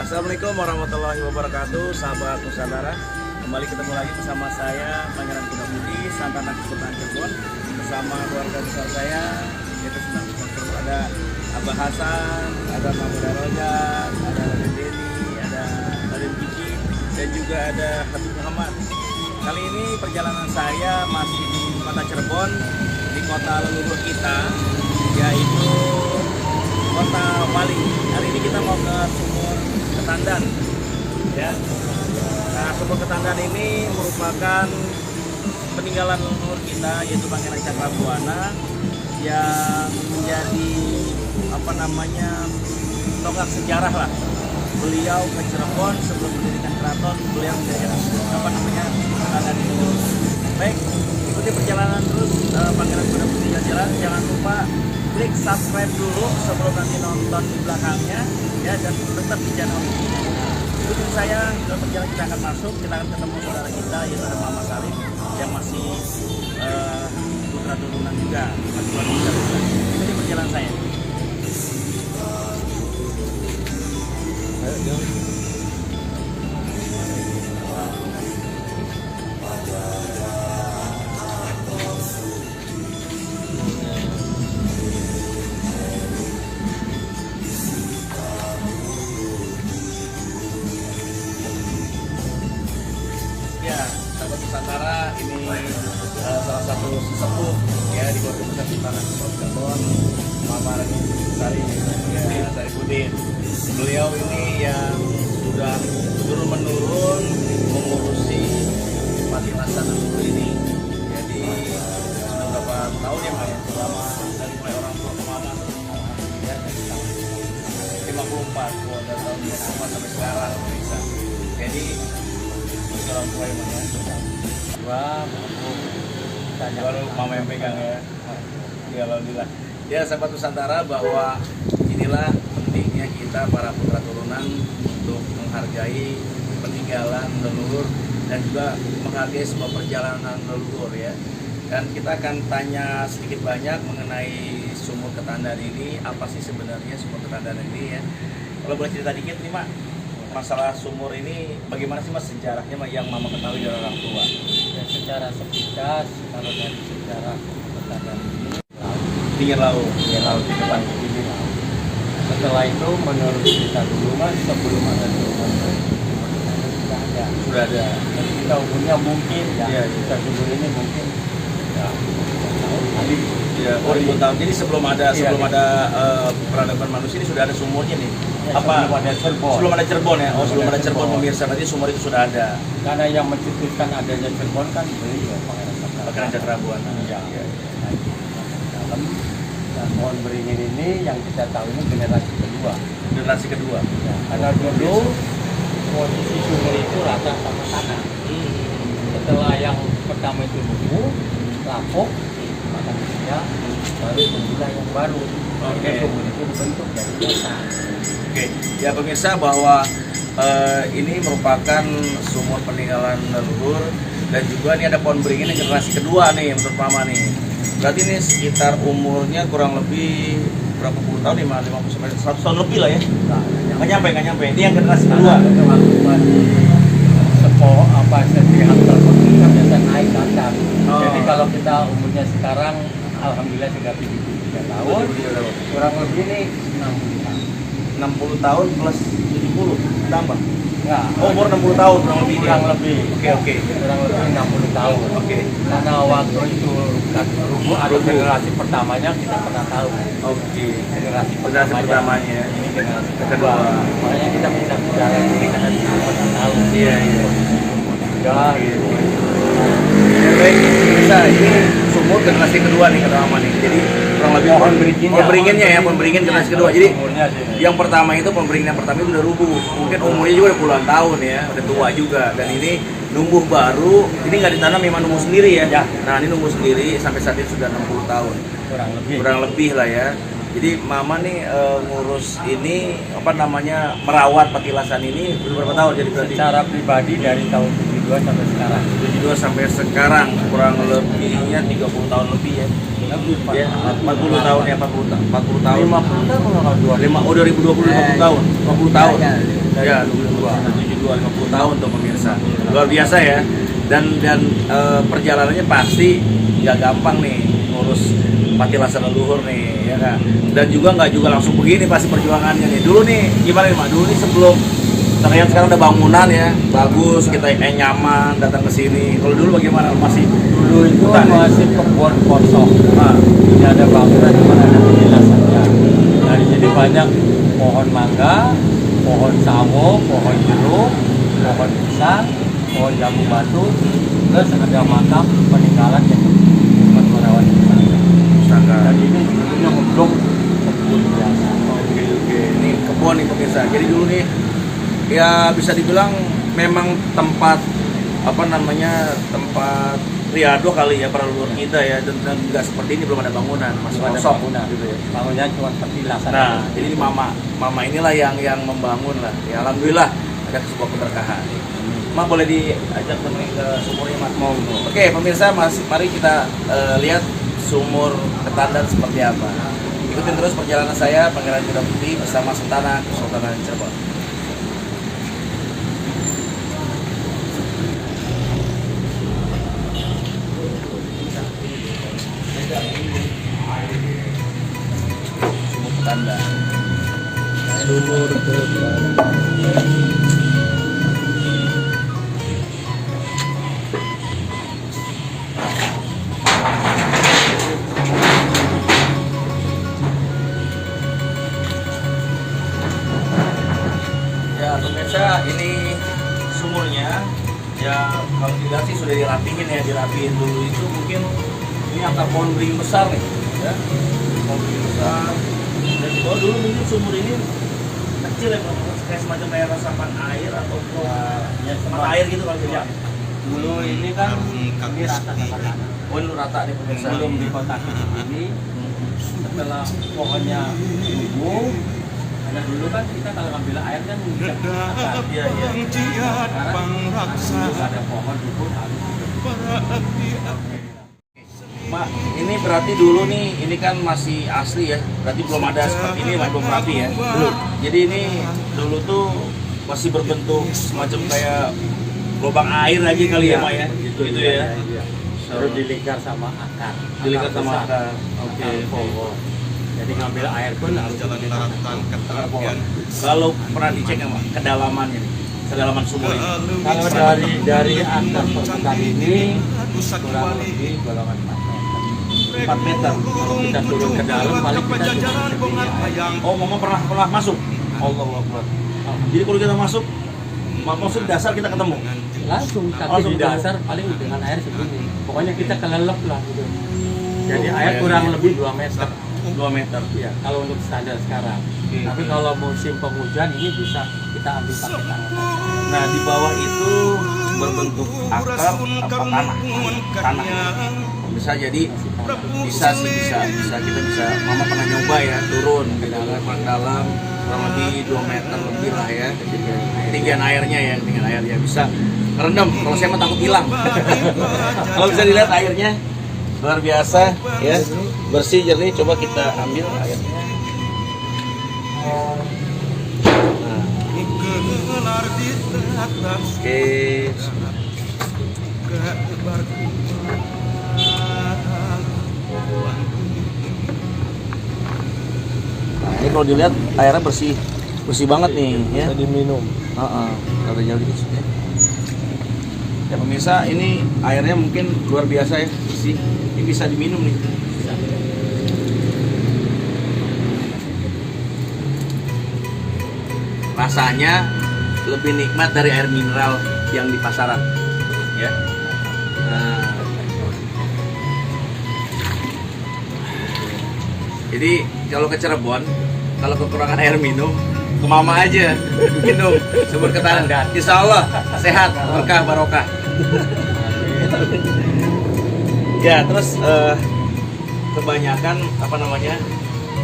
Assalamualaikum warahmatullahi wabarakatuh, sahabat Nusantara. Kembali ketemu lagi bersama saya Pangeran Kuda Putih, Santana Sultan Cirebon, bersama keluarga besar saya, yaitu Sunan Kudus. Ada Abah Hasan, ada Mahmud Rojak, ada Raden Deni, ada Raden Kiki, dan juga ada Habib Muhammad. Kali ini perjalanan saya masih di kota Cirebon, di kota leluhur kita, yaitu Kota Wali. Hari ini kita mau ke Sumur Ketandan, ya. Nah, Sumur Ketandan ini merupakan peninggalan leluhur kita, yaitu Pangeran Cakrabuana, yang menjadi tonggak sejarah lah. Beliau ke Cirebon sebelum mendirikan keraton, beliau mendirikan Ketandan itu. Baik, ikuti perjalanan terus Pangeran Kuda Putih jalan. Jangan lupa klik subscribe dulu sebelum nanti nonton di belakangnya, ya, dan tetap di channel ini. Ikutin saya, dalam perjalanan kita akan masuk, kita akan ketemu saudara kita, yaitu ada Mama Salim yang masih putra turunan juga, masih wanita juga. Ikuti perjalanan saya. Ayo, Nusantara ini salah satu sesepuh ya di keluarga besar Santana Cirebon, Mama Sari ya, Saripudin. Beliau ini yang sudah turun menurun mengurusi Patilasan Leluhur ini. Jadi sudah berapa tahun ya Pak ya? Selama dari mulai orang tua ke Mama ya, dari tahun 54 dari tahun 54 sampai sekarang bisa. Jadi orang tua yang mana? Baru Mama yang pegang ya. Ya alhamdulillah. Ya sahabat Nusantara, bahwa inilah pentingnya kita para putra turunan untuk menghargai peninggalan leluhur dan juga menghargai sebuah perjalanan leluhur ya. Dan kita akan tanya sedikit banyak mengenai Sumur Ketandan ini. Apa sih sebenarnya Sumur Ketandan ini ya? Kalau boleh cerita dikit nih Mak, masalah sumur ini bagaimana sih Mas sejarahnya yang Mama ketahui dari orang tua? Ya, secara sepintas kalau dari sejarah Ketandan ini Pinggir laut di depan pinggir laut. Setelah itu menurut cerita dulu Mas, sebelum ada sumur sudah ada. Sudah ada. Jadi kita umurnya mungkin ya, kita sumur ini mungkin ya tahun kali. Ya, ribu tahun. Jadi sebelum ada peradaban manusia ini sudah ada sumurnya nih. Ya, Apa? sebelum ada Cirebon. Sebelum ada Cirebon ya. Oh, sebelum ada Cirebon pemirsa, berarti sumur itu sudah ada. Karena yang mencetuskan adanya Cirebon kan beliau Pangeran Cakrabuana. Iya. Dalam dan pohon beringin ini yang kita tahu ini generasi kedua. Generasi kedua. Ya, karena dulu posisi sumur itu rata sama tanah. Setelah yang pertama itu lumpuh, lapuk, maka dia baru memulai yang baru. Oke. Sumur itu dibentuk dari dasar. Oke. Ya pemirsa, bahwa ini merupakan sumur peninggalan leluhur dan juga ini ada pohon beringin yang generasi kedua nih menurut Mama nih. Berarti ini sekitar umurnya kurang lebih berapa puluh tahun, 50 sampai 100 tahun lebih lah ya. Nggak nyampe. Ini yang generasi kedua. Setiap telepon kita biasa naik ke atas. Oh. Jadi kalau kita umurnya sekarang alhamdulillah sudah 73 tahun, kurang lebih ini 60 tahun. 60 tahun plus 70 tambah. Enggak. Oh, umur 60 tahun kurang lebih. Kurang lebih. Oke. Kurang lebih 60 tahun. Oke. Karena waktu itu ada generasi pertamanya kita pernah tahu. Oke. Generasi pertamanya. Ini generasi Kedua. kedua. Makanya kita bisa bicara ini karena kita pernah tahu. Iya. Ya, gitu. Ya, baik, bisa ini sumur generasi kedua nih kata Mama nih. Jadi kurang lebih pohon beringin generasi kedua. Jadi yang pertama itu pohon beringin yang pertama itu udah rubuh. Mungkin umurnya juga udah puluhan tahun ya, udah tua juga. Dan ini numbuh baru, ini nggak ditanam, memang numbuh sendiri ya. Nah, ini numbuh sendiri sampai saat ini sudah 60 tahun. Kurang lebih lah ya. Jadi Mama nih ngurus ini merawat Patilasan ini berapa tahun jadi berarti? Secara pribadi dari tahun 72 sampai sekarang. 72 sampai sekarang kurang lebihnya 30 tahun lebih ya. Ya, 40 tahun ya, 40 tahun. 50 tahun kalau 2020 50 tahun. 50 tahun. Ya, 72 50 tahun tuh pemirsa. Luar biasa ya. Dan perjalanannya pasti nggak gampang nih ngurus patilasan leluhur nih, ya kan. Dan juga nggak juga langsung begini pasti perjuangannya nih. Dulu nih gimana nih Mak? Dulu nih sebelum terlihat sekarang ada bangunan ya, bagus, kita nyaman datang ke sini. Kalau dulu bagaimana? Masih Dulu itu hutan, ya? masih kebun kosong. Nah, Ini ada bangunan cuma ada petilasannya. Nah di sini banyak pohon mangga, pohon sawo, pohon jeruk, pohon pisang, pohon jambu batu, terus ada makam peninggalan yang Umat Merawat Sangka. Dan ini dulunya ngeblong kebun biasa. Oke. Ini kebun nih pemirsa. Jadi dulu nih ya bisa dibilang memang tempat apa namanya, tempat riado kali ya para leluhur kita ya, dan nggak seperti ini, belum ada bangunan, masih Belum ada kosong bangunan. gitu ya. Bangunnya cuma petilasan. Nah, jadi ini mama inilah yang membangun lah. Ya alhamdulillah ada sebuah keberkahan. Ma boleh diajak temen ke sumurnya Mas? Mau. Oke pemirsa, mari kita lihat sumur Ketandan seperti apa. Ikutin terus perjalanan saya Pangeran Kuda Putih bersama Sentana Kesultanan Cirebon. Sumur Ketandan. Sumur Ketandan. Ya pemirsa, ini sumurnya ya kalau dilihat sih sudah dirapihin dulu. Itu mungkin ini akar pohon beringin besar nih ya, pohon beringin besar. Dan di bawah dulu mungkin sumur ini kecil ya, kayak semacam kayak resapan air atau Ya, mata air gitu kalau Ya. tidak. Dulu ini kan ini rata sama tanah. Oh ini rata nih pemirsa. Sebelum dikotakin ini, setelah pohonnya tumbuh, karena dulu kan kita kalau ngambil air kan bisa akar. Iya iya. Sekarang harus ada pohon itu harus. Mak, ini berarti dulu nih, ini kan masih asli ya, berarti belum ada seperti ini, belum rapi ya. Belum. Jadi ini dulu tuh masih berbentuk semacam kayak lubang air aja kali ya, Mak ya. Gitu ya. Terus dilingkar sama akar. Dilingkar sama besar. akar. Oke. Pohon. Jadi ngambil air pun harus dilingkar akar pohon. Kalau pernah dicek nggak, Mak, kedalamannya nih, kedalaman sumur ini? Kalau dari akar permukaan ini kurang lebih golongan 4 meter. 4 meter. Kalau kita turun ke dalam paling kita cuma segini air. Oh, Mama pernah masuk? Allahu Akbar. Jadi kalau kita masuk dasar kita ketemu. Langsung, tapi Langsung di dasar paling dengan air segini. Pokoknya kita kelelep lah gitu. Jadi air kurang lebih 2 meter. 2 meter. Ya, kalau untuk standar sekarang. Oke. Tapi kalau musim penghujan ini bisa kita ambil pakai tangan. Nah, di bawah itu berbentuk akar apa tanah. Bisa jadi bisa kita bisa, Mama pernah nyoba ya, turun ke dalam kurang lebih 2 meter lebih lah ya. Ketinggian airnya bisa rendam. Kalau saya mah takut hilang. Kalau bisa dilihat airnya luar biasa ya, bersih jernih. Coba kita ambil airnya. Oke. Nah, ini kalau dilihat airnya bersih banget nih ya. Bisa diminum. Ada jauh dikit ya. Ya pemirsa, ini airnya mungkin luar biasa ya, bersih. Ini bisa diminum nih. Rasanya lebih nikmat dari air mineral yang di pasaran, ya. Nah, jadi kalau ke Cirebon, kalau kekurangan air minum, ke Mama aja minum sumur Ketandan. Insya Allah sehat, berkah, barokah. Ya, terus kebanyakan apa namanya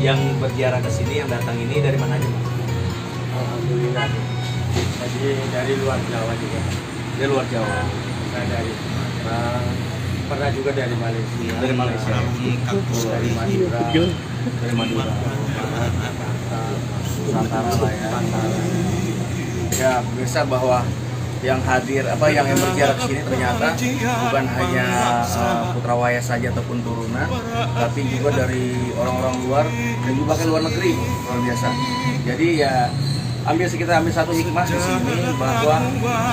yang berziarah ke sini, yang datang ini dari mana aja, Mas? Alhamdulillah. Jadi dari luar Jawa juga. Dari luar Jawa. Saya dari Sumatera, pernah juga dari Malaysia. Dari Malaysia. Dari Madura. Dari Madura. Jakarta, Nusantara lah ya. Ya pemirsa, bahwa yang hadir yang berziarah ke sini ternyata bukan hanya putra wayah saja ataupun turunan, tapi juga dari orang-orang luar dan juga bahkan luar negeri, luar biasa. Jadi ya kita ambil satu hikmah di sini, bahwa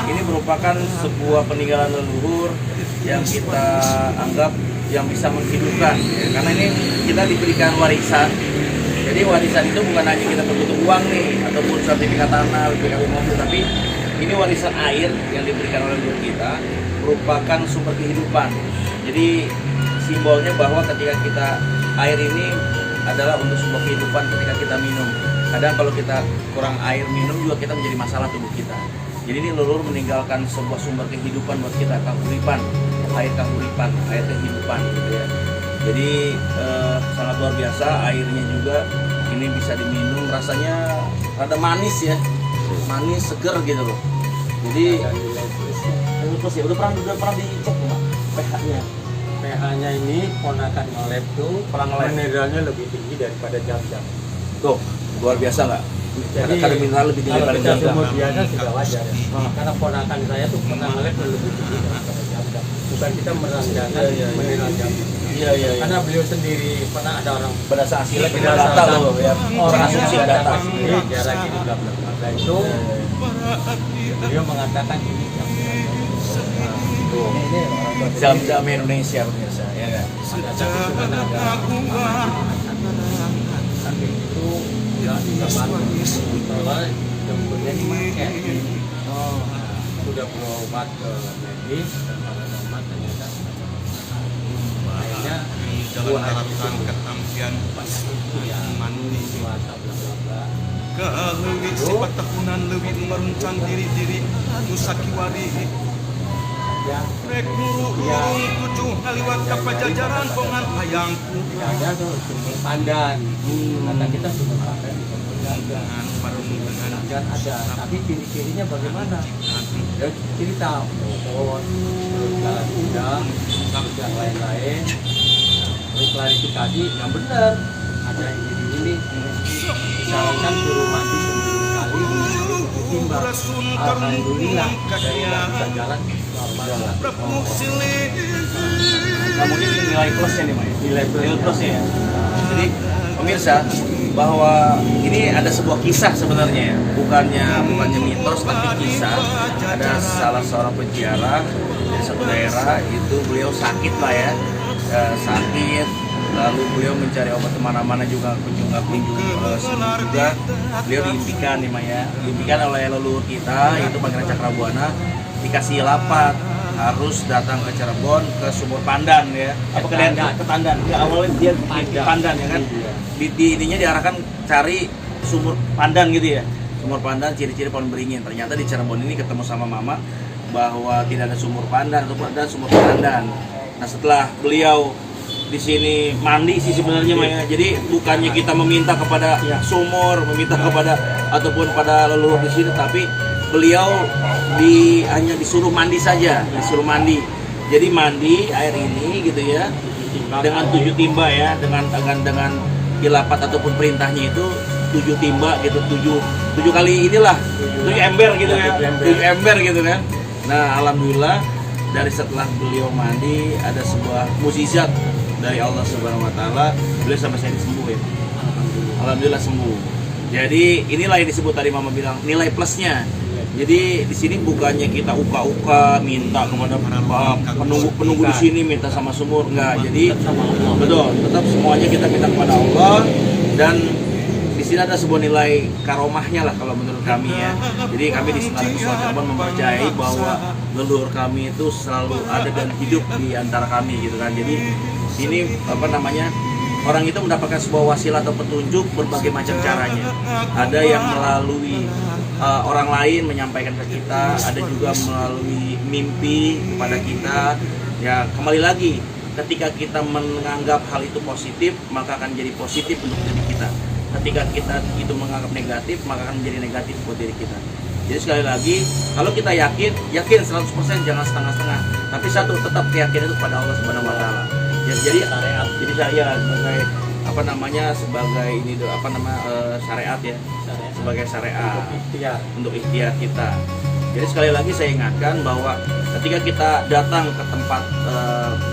ini merupakan sebuah peninggalan leluhur yang kita anggap yang bisa menghidupkan ya. Karena ini kita diberikan warisan. Jadi warisan itu bukan hanya kita berbutuh uang nih ataupun sertifikat tanah, BPKB mobil, tapi ini warisan air yang diberikan oleh leluhur kita, merupakan sumber kehidupan. Jadi simbolnya bahwa ketika kita, air ini adalah untuk sebuah kehidupan ketika kita minum. Kadang kalau kita kurang air minum juga kita menjadi masalah tubuh kita. Jadi ini leluhur meninggalkan sebuah sumber kehidupan buat kita, kahuripan, air kahuripan, air kehidupan gitu ya. Jadi sangat luar biasa, airnya juga ini bisa diminum, rasanya rada manis ya, manis seger gitu loh. Jadi terus ya udah pernah dicek Pak pH-nya. pH-nya ini ponakan ngelab tuh mineralnya lebih tinggi daripada jam-jam. Tuh luar biasa nggak? Jadi kadar mineral lebih tinggi kalau daripada kita jam-jam. sumur biasa sudah wajar ya. Karena ponakan saya tuh pernah ngelab lebih tinggi daripada jam-jam. Bukan kita merendahkan mineral jam-jam. Iya. Karena beliau sendiri pernah ada orang Berdasarkan hasilnya kita data loh ya. orang Asumsi yang data. datang sendiri daerah gini bla bla bla itu beliau mengatakan ini Jam-jam Indonesia pemirsa ya kan. tapi itu nggak bisa bantu kalau jemputnya di market. Sudah berobat ke medis dan para obat ternyata akhirnya dalam melakukan ketampian mandi puasa bla bla bla. Leuwih sifat tahunan leuwih meruncang diri-diri anu sakiwari Ya, rek nurung tujuh haliwat ka pajajaran pongan hayangku ada tuh sumber pandan. Kata kita sumber pandan di Sumber dengan parungan dan ada, tapi ciri-cirinya bagaimana? Ya cerita pohon, terus jalan udang, terus yang lain-lain, terus klarifikasi yang benar. Ada yang ini disarankan suruh mandi seminggu sekali, ditimbang. Alhamdulillah dari nggak bisa jalan normal. Prabu silih Nah, mungkin nilai plusnya nih Pak. Nilai plusnya ya. Jadi pemirsa, bahwa ini ada sebuah kisah sebenarnya ya, bukannya mitos tapi kisah. Ada salah seorang peziarah dari satu daerah, itu beliau sakit lah ya, sakit, lalu beliau mencari obat kemana-mana juga nggak kunjung sembuh juga. Beliau diimpikan nih Maya, diimpikan oleh leluhur kita, yaitu Pangeran Cakrabuana, dikasih lapat harus datang ke Cirebon ke Sumur Pandan ya, ke Tandan. Ya, awalnya dia ke Pandan ya kan. Di ininya diarahkan cari sumur pandan gitu ya, sumur pandan, ciri-ciri pohon beringin. Ternyata di Cirebon ini ketemu sama mama bahwa tidak ada sumur pandan ataupun ada sumur pandan. Nah setelah beliau di sini mandi sih sebenarnya Maya, jadi bukannya kita meminta kepada sumur, meminta kepada ataupun pada leluhur di sini, tapi beliau hanya disuruh mandi saja, disuruh mandi. Jadi mandi air ini gitu ya, dengan 7 timba ya, dengan ilapat ataupun perintahnya itu 7 timba gitu, 7 kali inilah 7 ember gitu kan, 7 ember gitu kan. Nah alhamdulillah dari setelah beliau mandi ada sebuah mukjizat dari Allah Subhanahu Wa Taala, beliau sampai saya sembuh ya. Alhamdulillah sembuh. Jadi inilah yang disebut tadi mama bilang nilai plusnya. Jadi di sini bukannya kita uka-uka minta kepada penunggu di sini minta sama sumur, enggak. Jadi betul, tetap semuanya kita minta kepada Allah, dan di sini ada sebuah nilai karomahnya lah kalau menurut kami ya. Jadi kami di Sunan Cirebon mempercayai bahwa leluhur kami itu selalu ada dan hidup di antara kami gitu kan. Jadi ini orang itu mendapatkan sebuah wasilah atau petunjuk berbagai macam caranya. Ada yang melalui orang lain menyampaikan ke kita, ada juga melalui mimpi kepada kita. Ya kembali lagi, ketika kita menganggap hal itu positif, maka akan jadi positif untuk diri kita. Ketika kita itu menganggap negatif, maka akan menjadi negatif buat diri kita. Jadi sekali lagi, kalau kita yakin 100%, jangan setengah-setengah. Tapi satu, tetap keyakinan itu pada Allah Subhanahu Wa Taala. Ya, jadi saya apa namanya sebagai ini syariat ya, sebagai syariat untuk ikhtiar kita. Jadi sekali lagi saya ingatkan bahwa ketika kita datang ke tempat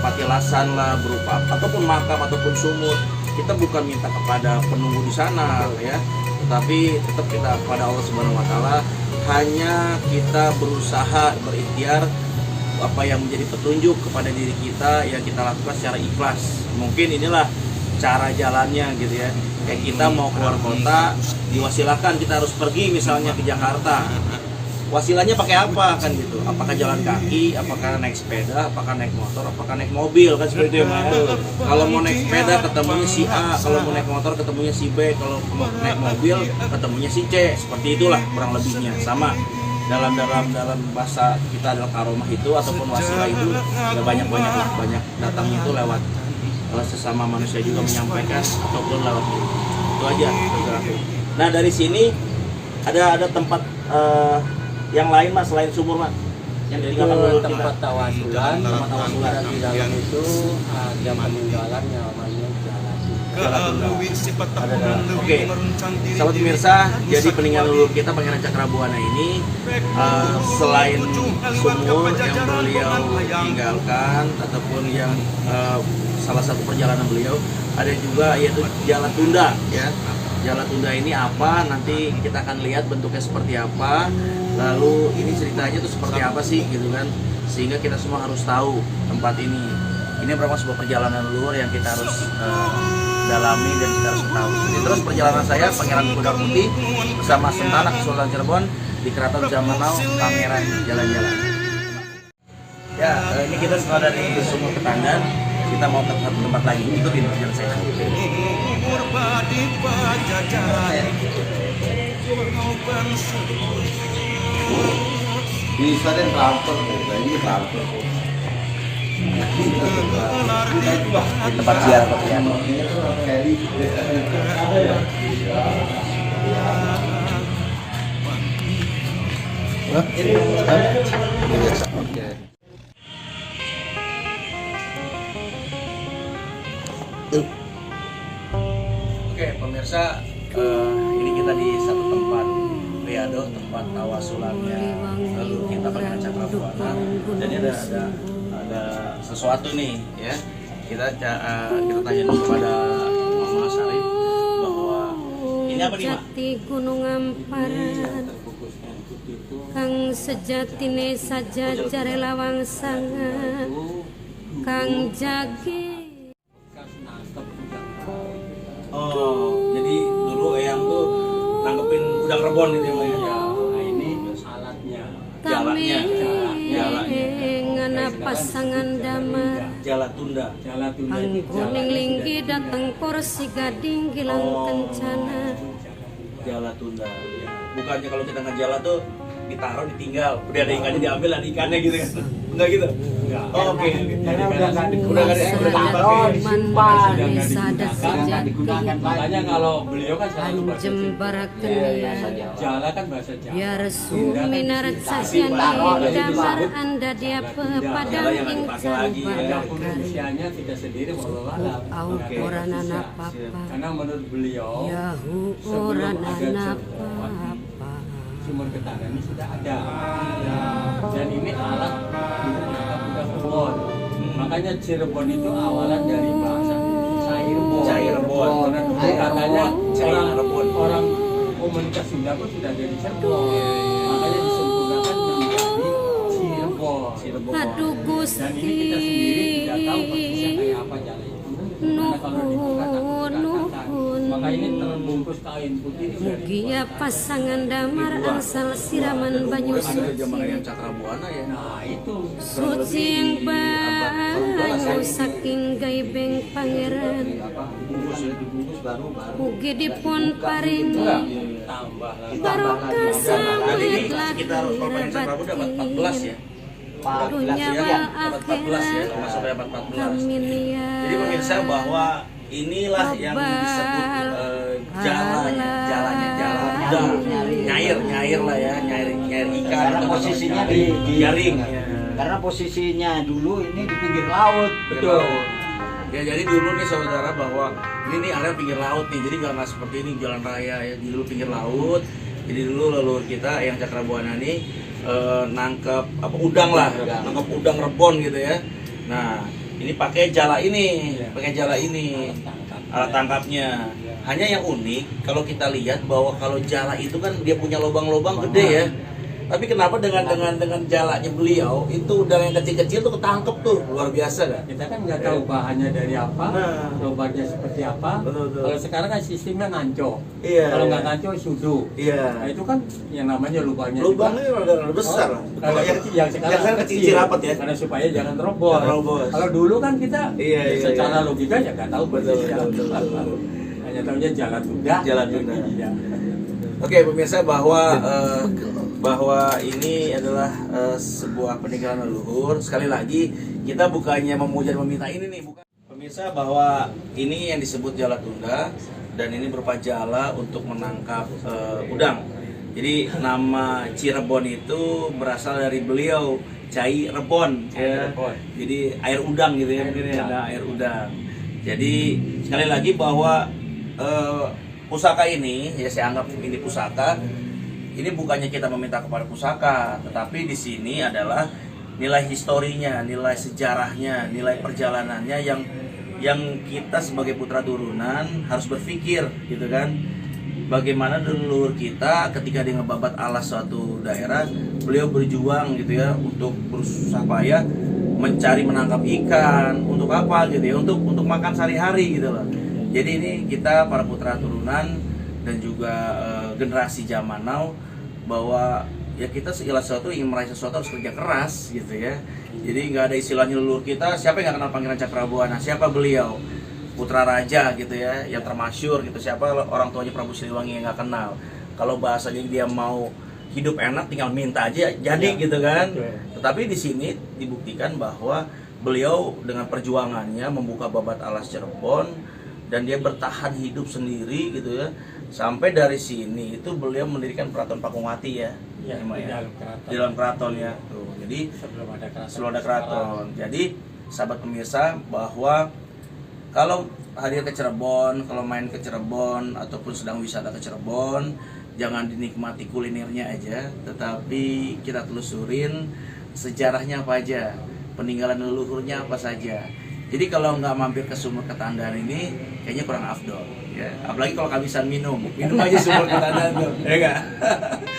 patilasan lah berupa ataupun makam ataupun sumur, kita bukan minta kepada penunggu di sana ya, tetapi tetap kita kepada Allah Subhanahu Wa Taala. Hanya kita berusaha berikhtiar apa yang menjadi petunjuk kepada diri kita yang kita lakukan secara ikhlas. Mungkin inilah cara jalannya gitu ya. Kayak kita mau keluar kota, diwasilahkan kita harus pergi misalnya ke Jakarta. Wasilahnya pakai apa kan gitu? Apakah jalan kaki, apakah naik sepeda, apakah naik motor, apakah naik mobil kan seperti itu ya. Kalau mau naik sepeda ketemunya si A, kalau mau naik motor ketemunya si B, kalau mau naik mobil ketemunya si C. Seperti itulah kurang lebihnya. Sama dalam bahasa kita adalah karomah itu ataupun wasilah itu ya banyak datangnya itu lewat sesama manusia juga menyampaikan ataupun lewat itu aja. Nah dari sini ada tempat yang lain mas selain sumur mas yang itu ditinggalkan tempat tawasulan. tempat tawasulan Di dalam itu ada peninggalan yang namanya Oke, sahabat pemirsa, jadi peninggalan leluhur kita Pangeran Cakrabuana ini selain sumur yang beliau tinggalkan ataupun yang salah satu perjalanan beliau, ada juga yaitu Jala Tunda ya. Jala Tunda ini apa? Nanti kita akan lihat bentuknya seperti apa. Lalu ini ceritanya tuh seperti apa sih gitu kan? Sehingga kita semua harus tahu tempat ini. Ini merupakan sebuah perjalanan leluhur yang kita harus dalami dan kita harus tahu. Jadi terus perjalanan saya Pangeran Kuda Putih bersama Sentana Sultan Cirebon di Keraton Zaman Now, Pangeran Jalan-Jalan. Ya, ini kita setelah dari Sumur Ketandan, kita mau ke tempat lagi. Ikutin perjalanan saya. Bisa dan transfer, ini transfer. Di tempat ziarah ya. Oke pemirsa, ini kita di satu tempat riado, tempat tawasulannya lalu kita Pangeran Cakrabuana. Dan ini ada sesuatu nih ya, kita tanya dulu kepada Mama Sarif bahwa ini apa nih Mak? Jati Gunung Amparan Kang sejatine saja jare lawang sanga Kang jagi. Oh jadi dulu Eyang tuh nangkepin udang rebon gitu ya. Nah ini alatnya. Jalannya. Ngana pasangan damar Jala Tunda. Angkuning linggi datang kursi gading gilang kencana. Jala Tunda. Bukannya kalau kita ngejala tuh ditaruh ditinggal, udah ada ikannya diambil ada ikannya gitu kan? Enggak gitu? Enggak. Oh, oke. Jadi udah nggak Simpan digunakan. Makanya kalau beliau kan selalu bahasa jembarakan Jala kan bahasa Jawa. biar suminarat sajian damar anda dia pepadang ing Adapun usianya tidak sendiri wallahualam. au oranana papa Karena menurut beliau yahu sebelum ada oranana Cirebon, papa sumur Ketandan ini sudah ada. Dan ini alat untuk menangkap udang rebon. Makanya Cirebon itu awalan dari bahasa Cairebon. Cairebon. Karena dulu katanya Cairebon. orang komunitas Sunda pun sudah dari Cirebon. Makanya disempurnakan menjadi Cirebon. aduh Dan ini kita sendiri tidak tahu persisnya kayak apa jalan itu. Karena kalau dibuka nuhun maka ini terbungkus kain putih dari mugia pasangan damar angsal siraman banyu Ada suci zaman yang Cakrabuana ya. Nah itu suci yang banyu saking gaibeng pangeran Dibungkus baru. mugi dipun parini tambah lagi. barokah Dan ini sawit sekitar Pangeran Cakrabuana dapat 14 ya. dunia Ya, wal dapat 14 ya, akhirat masuk dapat 14. amin ya Jadi pemirsa bahwa inilah yang disebut jalannya nyair lah ya, nyair ikan. Karena posisinya di jaring. Karena posisinya dulu ini di pinggir laut. Betul. Ya jadi dulu nih saudara bahwa ini nih area pinggir laut nih, jadi nggak seperti ini jalan raya ya, di dulu pinggir laut. Jadi dulu leluhur kita yang Cakrabuana nih nangkep apa udang lah, nangkep udang rebon gitu ya. Nah ini pakai jala ini, alat tangkapnya. Hanya yang unik kalau kita lihat bahwa kalau jala itu kan dia punya lubang-lubang gede ya. Tapi kenapa dengan jalanya beliau itu udang yang kecil-kecil tuh ketangkep tuh, luar biasa kan? Kita kan nggak tahu bahannya dari apa, Nah. lubangnya seperti apa. Betul. Kalau sekarang kan sistemnya nganco. Iya, Kalau iya. nggak nganco sudu. Iya. Nah itu kan yang namanya lubangnya. Lubangnya rada besar lah. Kalau yang sekarang kecil rapat ya. Karena supaya jangan robos. Jangan robos. Kalau dulu kan kita Iya, secara iya. logika ya nggak tahu Betul. Hanya tahunya jalan tunda. Jalan tunda. Iya. Oke pemirsa bahwa ini adalah sebuah peninggalan leluhur. Sekali lagi kita bukannya memuja dan meminta ini nih, bukan. Pemirsa bahwa ini yang disebut jala tunda dan ini berupa jala untuk menangkap udang. Jadi nama Cirebon itu berasal dari beliau Cai Rebon ya. Jadi air udang gitu ya, mungkin ya, ada air udang. Jadi sekali lagi bahwa pusaka ini ya saya anggap ini pusaka. Ini bukannya kita meminta kepada pusaka, tetapi di sini adalah nilai historinya, nilai sejarahnya, nilai perjalanannya yang kita sebagai putra turunan harus berpikir gitu kan. Bagaimana leluhur kita ketika dia ngebabat alas suatu daerah, beliau berjuang gitu ya untuk berusaha payah mencari menangkap ikan, untuk apa gitu ya, untuk makan sehari-hari gitu loh. Jadi ini kita para putra turunan dan juga generasi zaman now bahwa ya kita segala sesuatu ingin meraih sesuatu harus kerja keras gitu ya. Jadi nggak ada istilahnya leluhur kita, siapa yang nggak kenal Pangeran Cakrabuana, siapa beliau, putra raja gitu ya, yang termasyur gitu, siapa orang tuanya Prabu Siliwangi yang nggak kenal. Kalau bahasanya dia mau hidup enak tinggal minta aja jadi ya, gitu kan. Tetapi di sini dibuktikan bahwa beliau dengan perjuangannya membuka babat alas Cirebon dan dia bertahan hidup sendiri gitu ya. Sampai dari sini itu beliau mendirikan Keraton Pakungwati ya, Ya, di dalam keraton ya. Tuh, jadi sebelum ada keraton. Jadi sahabat pemirsa bahwa kalau hadir ke Cirebon, kalau main ke Cirebon ataupun sedang wisata ke Cirebon, jangan dinikmati kulinernya aja, tetapi kita telusurin sejarahnya apa aja, peninggalan leluhurnya apa saja. Jadi kalau nggak mampir ke Sumur Ketandaan ini, kayaknya kurang afdol. Ya, apalagi kalau kehabisan minum aja Sumur Ketandaan tuh, ya nggak?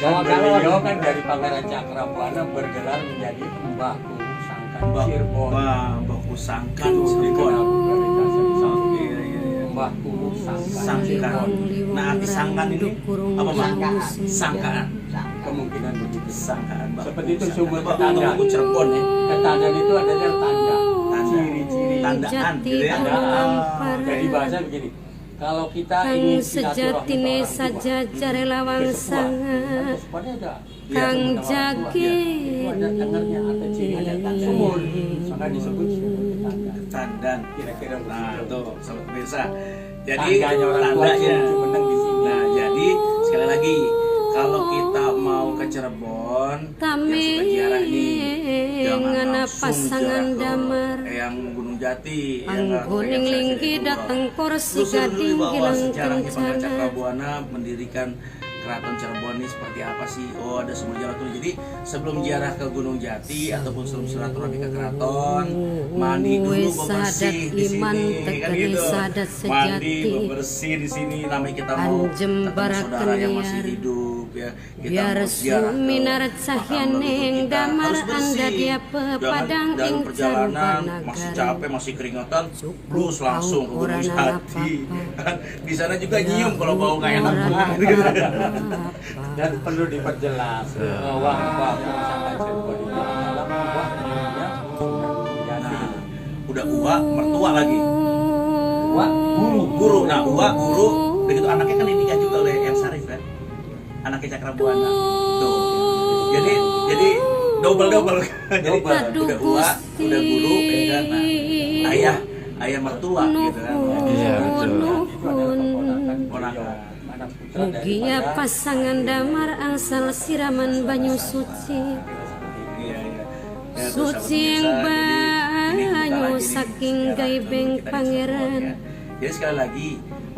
Bahwa beliau kan dari Pangeran Cakrabuana bergelar menjadi Mbahku Sangkan Cirebon. Mbahku Sangkan Cirebon. Iya. Mbahku Sangkan Sangkan. Cirebon. Nah, arti sangkan ini apa Bang? Sangkaan. Kemungkinan begitu. Sangkaan. Seperti itu Sumur Ketandaan. Ketandaan. Cirebon ya. Ketandaan itu adalah tanda. Ciri-ciri tandaan gitu ya. Jadi bahasa begini. Kalau kita Kang ingin sejatine saja jarelawan sangat Kang jagi sumur, maka disebut sumur Ketandaan. Tandan. Kira-kira Nah, begitu. tuh sobat pemirsa. Jadi Tandanya orang tua tandanya. Cumeneng di sini. Nah, jadi sekali lagi kalau kita mau ke Cirebon, yang suka ziarah nih, jangan ngana langsung pasangan ziarah ke damar yang Gunung Jati, Anggoning linggi datang kursi Telusuri dulu gading bahwa gilang sejarahnya Pangeran kencana Cakrabuana mendirikan Keraton Cirebon ini seperti apa sih? Oh, ada semua jalan tuh. Jadi sebelum ziarah ke Gunung Jati ataupun sebelum silaturahmi ke keraton, mandi dulu bebersih di sini, kan gitu. Mandi bebersih di sini, namanya kita mau ketemu saudara yang masih hidup ya. Kita biar mau ziarah ke suminar cahyan makam leluhur ing kita, damar harus bersih. anda dia pepadang Dalam ing perjalanan masih capek, masih keringatan, terus langsung ke Gunung Jati. Di sana juga nyium kalau bau nggak enak gitu. Dan perlu diperjelas bahwa Mbahku Sangkan Cirebon itu adalah buah darinya Nah, udah uwa mertua lagi. Uwa Guru. Nah, uwa guru begitu anaknya kan dinikah juga oleh yang Sarif kan. Anaknya Cakrabuana. Tuh. Jadi double. Jadi udah uwa, udah guru, ya kan. Nah, ayah mertua gitu kan. Iya, betul. Ponakan. Mugia pasangan damar angsal siraman banyu suci Iya. Ya, tuh, sahabat suci yang pemirsa, jadi rahayu saking gaibeng pangeran. Jadi sekali lagi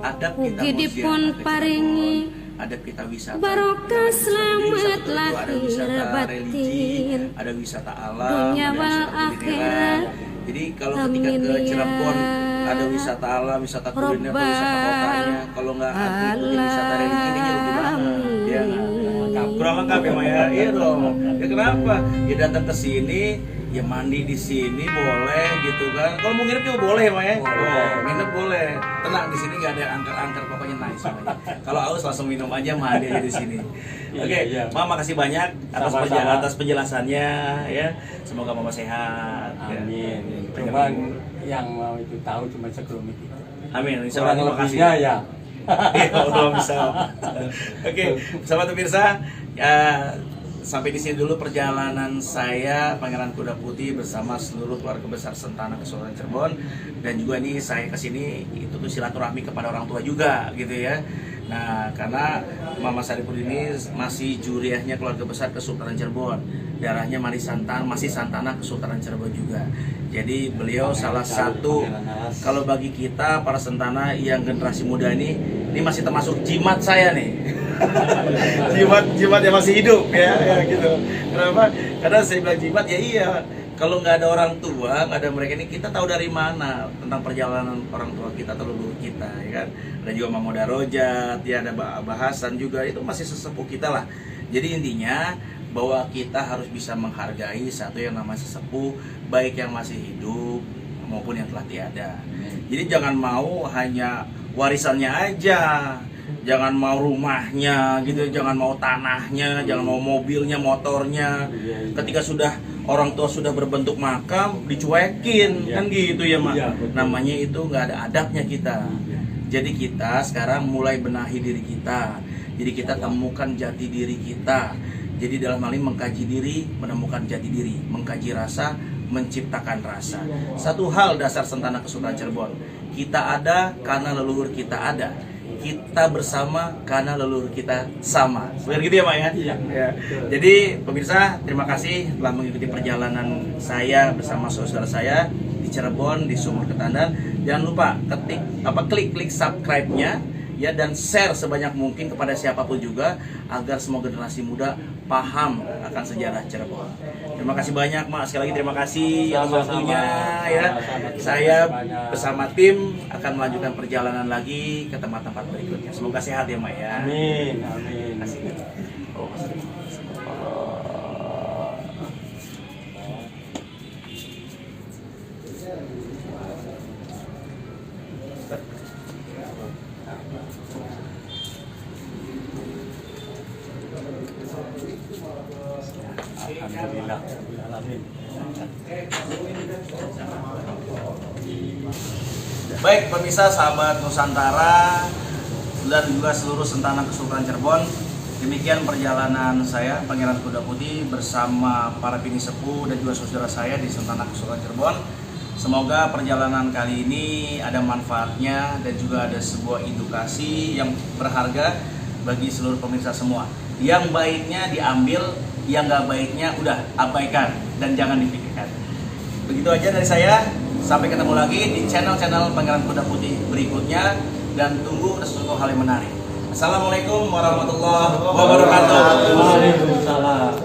adab kita Ugi dipun paringi adab kita wisata barokah selamat ada lahir wisata batin, religi, ada wisata alam, dunia ada wal wisata kulineran. akhirat. Jadi kalau ketika ke Amin Cirebon ya ada wisata alam, wisata kuliner, atau wisata Robbal kotanya, kalau nggak ikutin wisata religi ini rugi banget. Ya, alamin. kurang lengkap ya Maya. Iya dong. Ya kenapa? Ya datang ke sini, ya mandi di sini boleh gitu kan. Kalau mau nginep juga boleh ya Maya. Boleh. Nginep boleh. Tenang di sini nggak ada angker-angker, pokoknya nice aja. Kalau haus langsung minum aja, mandi aja di sini. Oke, Iya. Mama makasih banyak Sama-sama. atas penjelasannya ya. Semoga Mama sehat. Ya. Amin. Cuman yang mau itu tahu cuma sekelumit itu. Amin. Insya Allah. Kurang Terima kasih. lebihnya ya. Iya, Allah bisa. Oke, sahabat pemirsa, ya, sampai di sini dulu perjalanan saya Pangeran Kuda Putih bersama seluruh keluarga besar Sentana Kesultanan Cirebon, dan juga ini saya kesini itu tuh silaturahmi kepada orang tua juga gitu ya. Nah, karena Mama Saripur ini masih juriahnya keluarga besar Kesultanan Cirebon, darahnya masih Santana Kesultanan Cirebon juga. Jadi beliau salah satu, kalau bagi kita para Sentana yang generasi muda ini masih termasuk jimat saya nih. jimat yang masih hidup ya gitu. Kenapa? Karena saya bilang jimat ya iya. Kalau nggak ada orang tua, nggak ada mereka ini, kita tahu dari mana tentang perjalanan orang tua kita, leluhur kita, ya kan? Ada juga Mamo Darojat, ya ada bahasan juga, itu masih sesepuh kita lah. Jadi intinya bahwa kita harus bisa menghargai satu yang namanya sesepuh, baik yang masih hidup maupun yang telah tiada. Jadi jangan mau hanya warisannya aja, jangan mau rumahnya gitu, jangan mau tanahnya, jangan mau mobilnya, motornya. Ketika sudah orang tua sudah berbentuk makam, dicuekin, kan gitu ya Mak. Namanya itu nggak ada adabnya kita. Jadi kita sekarang mulai benahi diri kita. Jadi kita temukan jati diri kita. Jadi dalam hal ini mengkaji diri, menemukan jati diri, mengkaji rasa, menciptakan rasa. Satu hal dasar Sentana Kesultanan Cirebon, kita ada karena leluhur kita ada. Kita bersama karena leluhur kita sama. Benar gitu ya Mak ya? Iya. Ya. Jadi pemirsa, terima kasih telah mengikuti perjalanan saya bersama saudara saya di Cirebon, di Sumur Ketandan. Jangan lupa klik subscribe-nya ya, dan share sebanyak mungkin kepada siapapun juga agar semua generasi muda paham akan sejarah Cirebon. Terima kasih banyak Mak, sekali lagi terima kasih atas waktunya ya. Saya bersama tim akan melanjutkan perjalanan lagi ke tempat-tempat berikutnya. Semoga sehat ya Mak ya. Amin. Amin. Alhamdulillah. Alamin. Baik pemirsa, sahabat Nusantara dan juga seluruh Sentana Kesultanan Cirebon, demikian perjalanan saya Pangeran Kuda Putih bersama para bini sepuh dan juga saudara saya di Sentana Kesultanan Cirebon. Semoga perjalanan kali ini ada manfaatnya dan juga ada sebuah edukasi yang berharga bagi seluruh pemirsa semua. Yang baiknya diambil, yang nggak baiknya udah abaikan dan jangan dipikirkan. Begitu aja dari saya. Sampai ketemu lagi di channel-channel Pangeran Kuda Putih berikutnya, dan tunggu sesuatu hal yang menarik. Assalamualaikum warahmatullahi wabarakatuh. Waalaikumsalam.